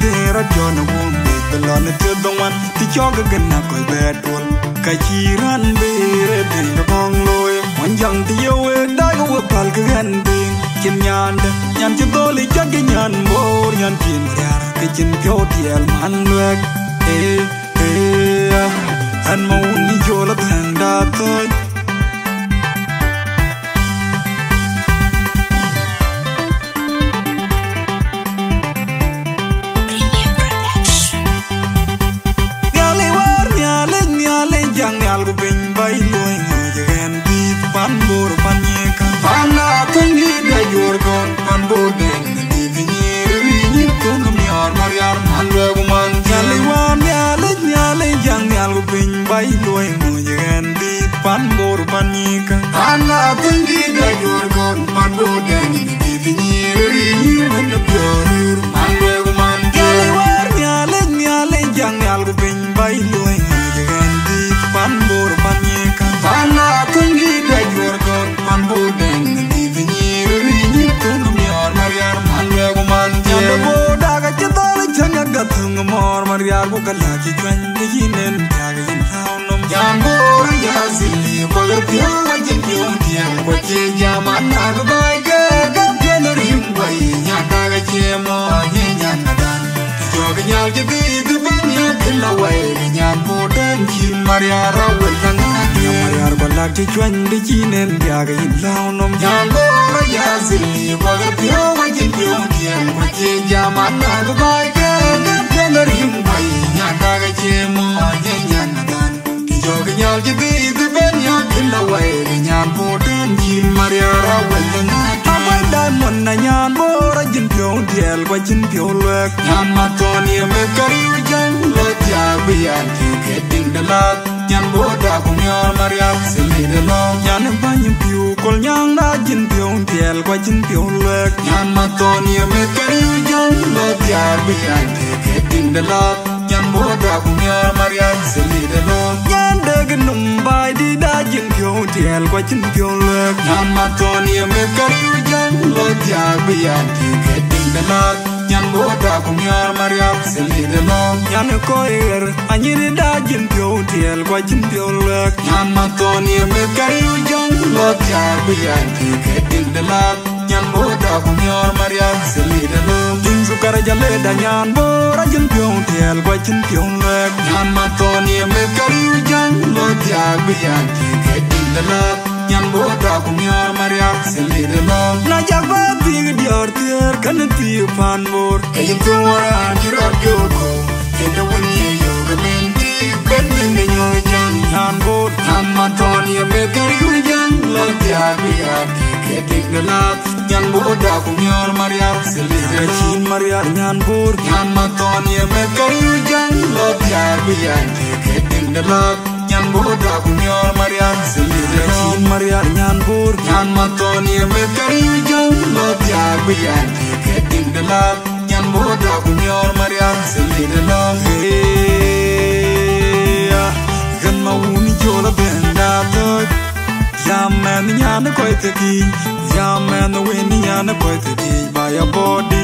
dera jona won belon to the one to joga gana ko bedol kachiran bere de bong loy mon jang ti yo da go pal gan ding kin nyand nyan ti doli jag nyan mor nyan tin yar ke chin pyo tiel man lek an mo ni jola thang da toy Kalaji juan beginen kagin haunum jambor yazili bagar pyo wajin pyo tiang wache jaman agbai ga gapenorim bai nyata ga chemo nyan nadan joga nyal jibi duban ya tilawai nyan modan kin maria rawel kan maria balak juan beginen kagin haunum jambor yazili bagar pyo wajin pyo tiang wache jaman agbai ga gapenorim bai nyata ga chemo nyan nadan joga nyal jibi duban ya tilawai nyan modan kin maria rawel kan amai diamond na nyan bora jin pyo diel kwa jin pyo lek nyan matoni me kariu jang le ja bian ki keding dalat nyan boda kumyor maria sili de lo nyan banyu pyo kol nyang na jin pyo diel kwa jin pyo lek nyan matoni me kariu jang le ja bian ki keding dalat nyan boda kumyor maria sili de lo nyan de num bai di da jin pyo diel kwa jin pyo lek nyan matoni me kariu jang le ja bian ki keding dalat nyan boda kumyor maria sili de lo nyan koir anyiri da jin pyo diel kwa jin pyo lek nyan matoni me kariu jang le ja bian ki keding dalat nyan boda kumyor maria sili de lo ding sukar jale da nyan bora jin pyo diel kwa jin pyo lek nyan matoni me kariu jang le ja bian ki keding dalat nyan boda kumyor maria sili de lo na jagba ting dior tier kan ti pan bor kayin tuara jirar gyoko kendo wani yo gamen ti bending de nyo jang nyan bor nyan matoni me kariu jang le ja bian ki keding dalat nyan boda kumyor maria sili de lo chin maria nyan bor nyan matoni me kariu jang le ja bian ki keding dalat nyan boda kumyor maria sili de lo chin maria nyan bor nyan matoni me kariu jang le ja bian ki keding dalat nyan boda kumyor maria sili de lo gan mauni jola benda to man nyan ko te ki man win nyan ko te ki by a body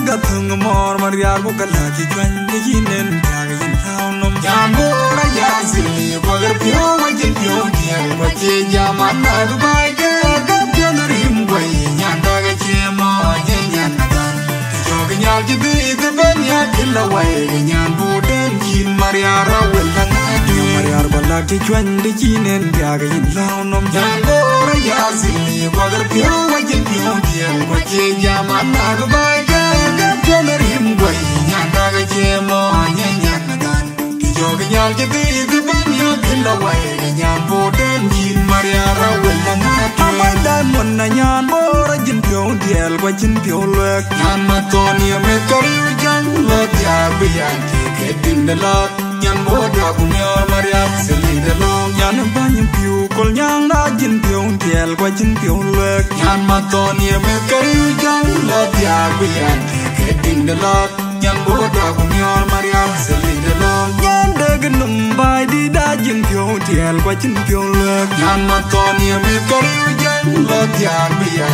ga thung mor mariar bu kala ki chwan de yinen ta ga yin thao nom jambora ya zili bagar pyo wa jin pyo dia wa che jama na du bai ga ga pyo no rim bai nyan da ga che mo nyen nyan na dan jo ga nyal ji bi de ben ya killa wai ga nyan bu den yin mariar wel lang mariar bala ki chwan de yinen ta ga yin thao nom jambora ya zili bagar pyo wa jin pyo dia wa che jama na du bai ga ga pyo no rim bai nyan da ga che mo nyen nyan na dan jo ga nyal ji bi de ben ya killa wai ga nyan bu den yin mariar wel lang amai dan mon na nyan bora jin pyo diel wa jin pyo lek nyan ma ton ya me kari jang la ya bi ya ke din de la nyan bo da ku nyor mariam seli de lo nyan ba nyin pyo kol nyang na jin pyo diel wa jin pyo lek nyan ma ton ya me kari jang la ya bi ya ke din de la nyan bo da ku nyor mariam seli de lo nyan de gnum bai di da jin pyo diel wa jin pyo lek nyan ma ton ya me kari jang la ya bi ya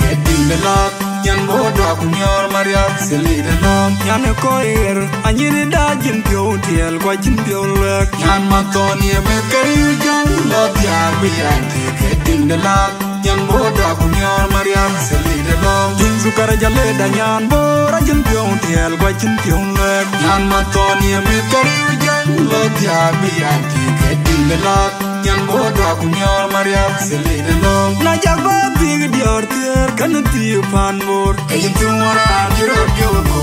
ke din de la nyan bo da ku nyor mariam seli de lo nyan ko er anyi da jin pyo diel wa jin pyo lek nyan ma ton ya me kari jang la ya bi ya ke din de la nyan bo da ku nyor mariam seli de lo jin su kar jale da nyan bo ra jin pyo diel wa jin pyo lek nyan ma ton ya me kari jang la ya bi ya ke din de la nyan bo da ku nyor mariam seli de lo na jak ba big dior ter kan ti pan mor kayin tu mora jiro yo ko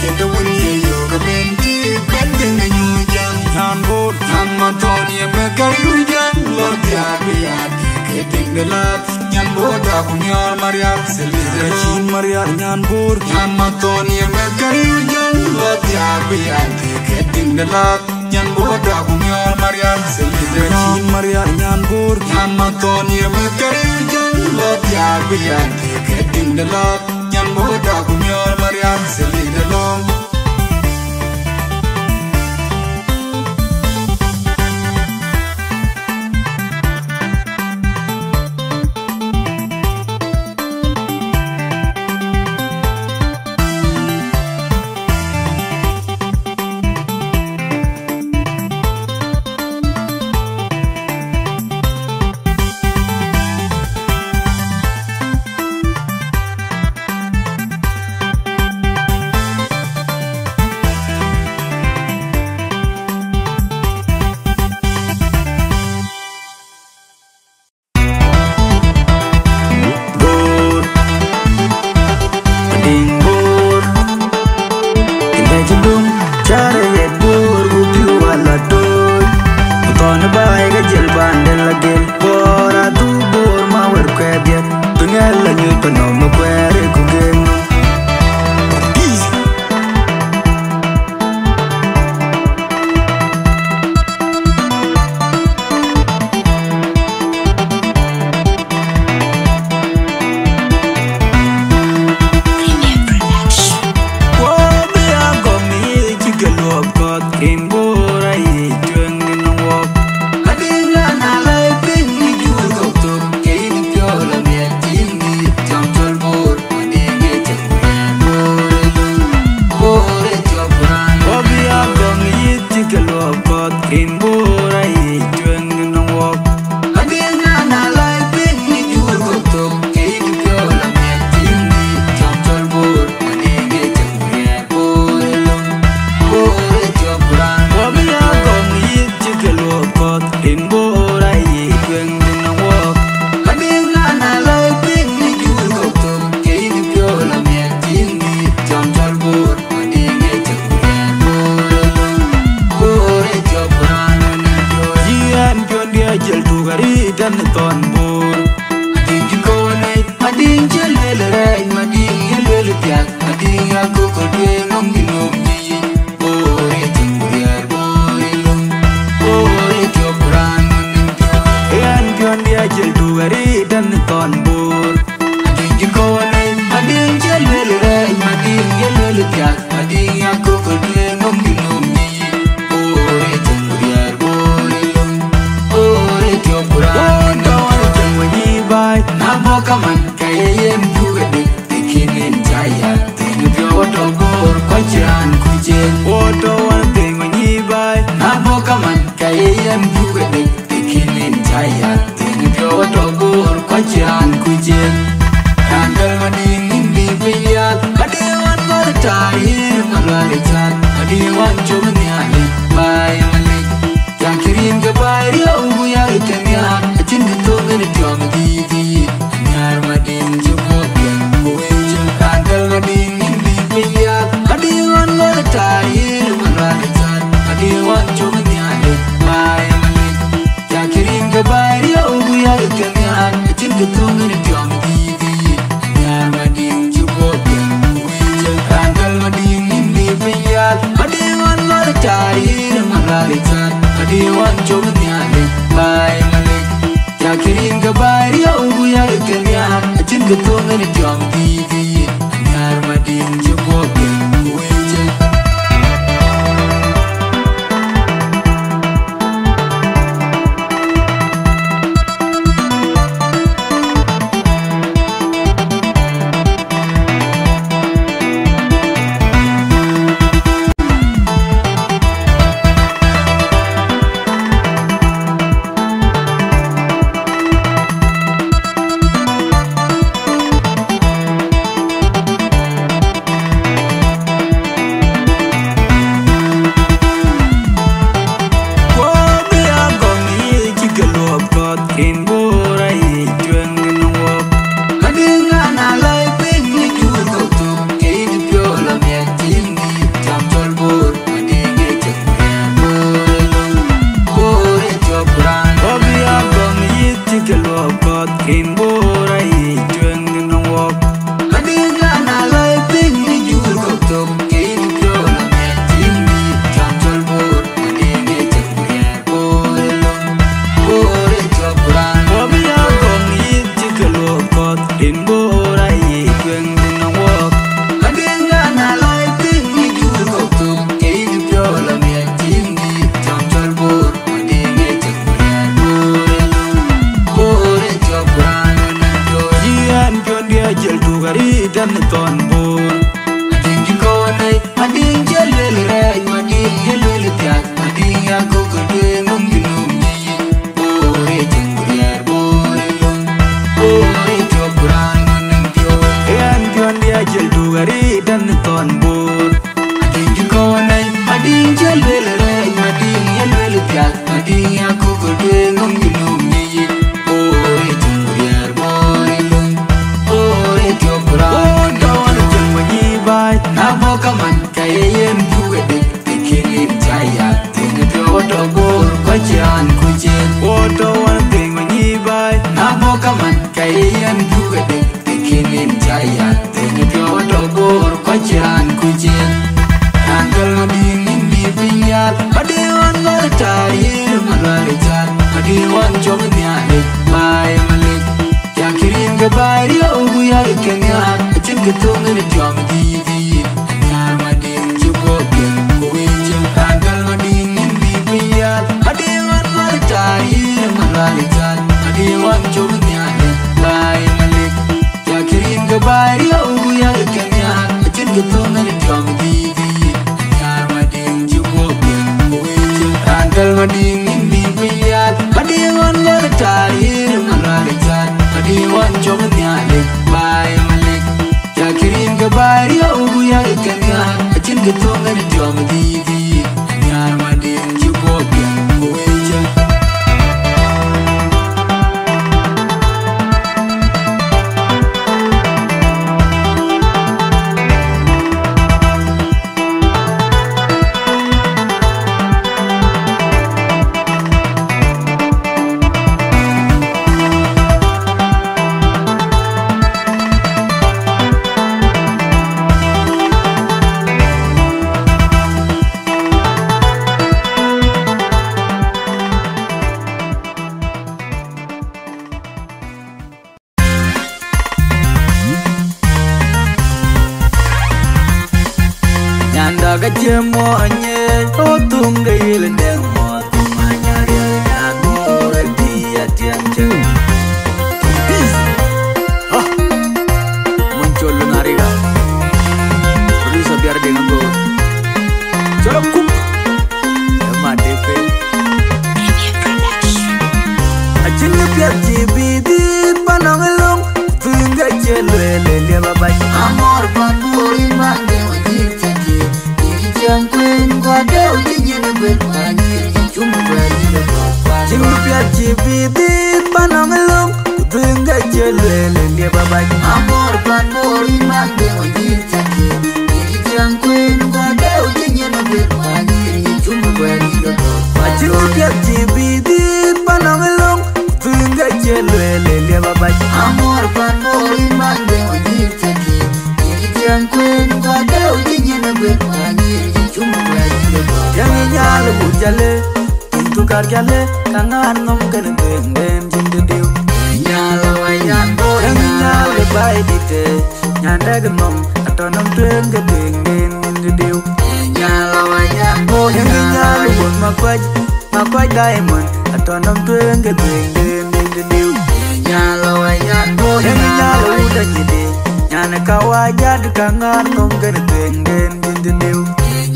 kendo woni yo ga benti ben ben nyu jang nyan bo nyan ma ton ya me kari jang la ya bi ya ke din de la nyan bo da ku nyor mariam seli de lo chin mariam nyan bor nyan ma ton ya me kari jang la ya bi ya ke din de la nyan bo da ku nyor mariam seli de lo chin mariam nyan bor nyan ma ton ya me kari jang la ya bi ya ke din de la nyan bo da ku nyor mariam seli de lo Come on, kwachiran kujen Oto one thing when you buy Naboka man kayan bugade Tikinin chaya Tini pyoto bur kwachiran kujen Randal mading indi piyal Adiwan malatayir malalichan Adiwan chumanyali Bay malik Yakirin gabay Riyaw yarikamya Achin katungin itiyong didi Anyar mading jubobyan Kuwinchang randal mading indi piyal Adiwan malatayir malalichan Adiwan chumanyali Bay malik Yakirin gabay Riyaw yarikamya Achin katungin itiyong didi Anyar mading jubobyan Kuwinchang randal mading indi piyal Adiwan malatayir malalichan Adiwan chumanyali Bay malik Yakirin gabay Riyaw yarikamya Achin katungin itiyong didi Anyar mading jubobyan Kuwinchang Muncul nariga, producer biar dengan go. lele le baba amor pan buri mande wajir chaki iri jam kwen kwa deu dijene bet pani chuma kwani le kwa Chimbu pia chibidi panangalong Udunga lele le baba amor pan buri mande wajir chaki iri jam kwen kwa deu dijene bet pani chuma kwani le kwa Chimbu pia chibidi panangalong Udunga lele le baba amor pan buri mande wajir chaki iri jam kwen kwa deu dijene bet pani chuma kwani le kwa Yangi nyale bujale Tuntu karjale Kangan nom kene benden jindidiu nyala wayan boy Yangi nyale bai dite Nyandeg nom Atonom tuenge benden jindidiu nyala wayan boy Yangi nyale bun makwaj diamond Atonom tuenge benden jindidiu nyala wayan boy Yangi nyale uda jide Nyane kawajad kangan nom kene benden jindidiu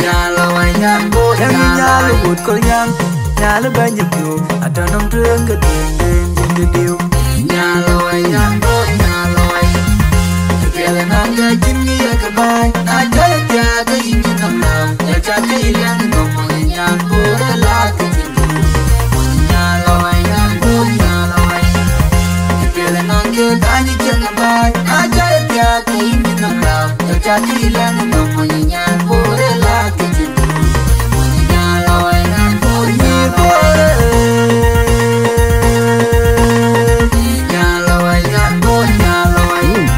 nyala wayan boy Yangi nyale bud kolyang Nyale banyak yu Atonom tuenge benden jindidiu nyala wayan boy nyala wayan kepele nanga jingi ya kabay na jaya tiada ingi namla ya chake ilang nomo nyan pura la kecil nyala wayan boy nyala wayan kepele nanga tani kabay na jaya tiada ingi namla ya chake ilang nomo nyan pura la kecil nyala wayan boy nyala wayan nyala wayan boy nyala wayan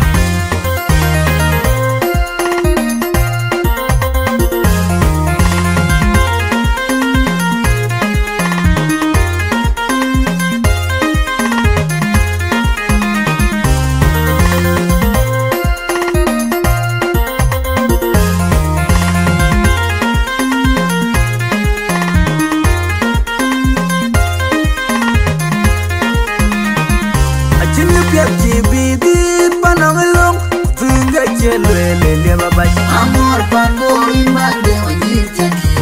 Chimbu pia chibidi panangalong Tunga lele le baba amor pan buri mande wajir chaki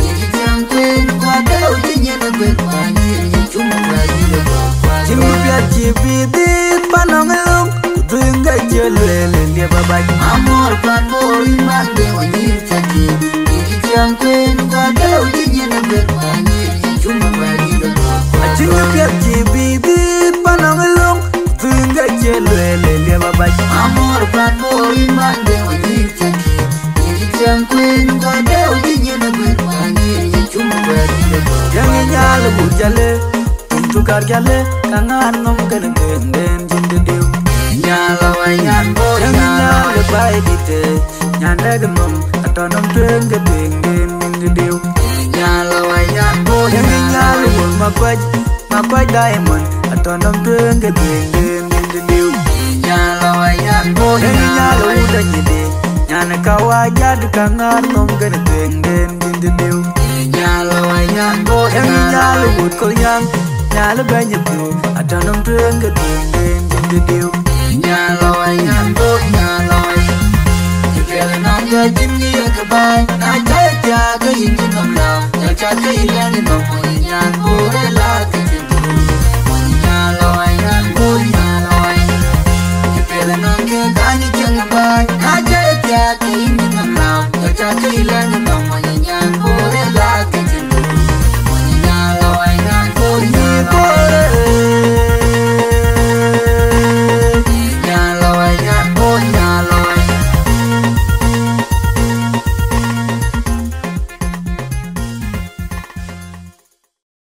iri jam kwen kwa deu dijene bet pani chuma kwani le kwa Chimbu pia chibidi panangalong Tunga lele le baba amor pan buri mande wajir chaki iri jam kwen kwa deu dijene bet pani chuma kwani le kwa Chimbu pia chibidi panangalong Tunga lele le baba amor pan buri mande wajir chaki iri jam kwen kwa deu dijene bet pani chuma kwani le kwa Yangi nyale bujale Tuntu karjale Kangan nom kene benden jindidiu nyala wayan boy Yangi nyala nyale bai dite Nyandeg nom Atonom tuenge benden jindidiu nyala wayan boy Yangi nyale bun makwaj diamond Atonom tuenge benden jindidiu nyala wayan boy Yangi nyale uda jide Nyane kawajad kangan nom kene benden jindidiu nyala wayan boy Yangi nyale bud kolyang Nyale banyak yu Atonom tuenge benden jindidiu nyala wayan boy nyala wayan kepele nanga jingi ya kabay na jaya tiaga ingi namla ya chake ilangi nomo nyan pura la kecil nyala wayan boy nyala wayan kepele nanga tani kabay na jaya tiaga ingi namla ya chake ilangi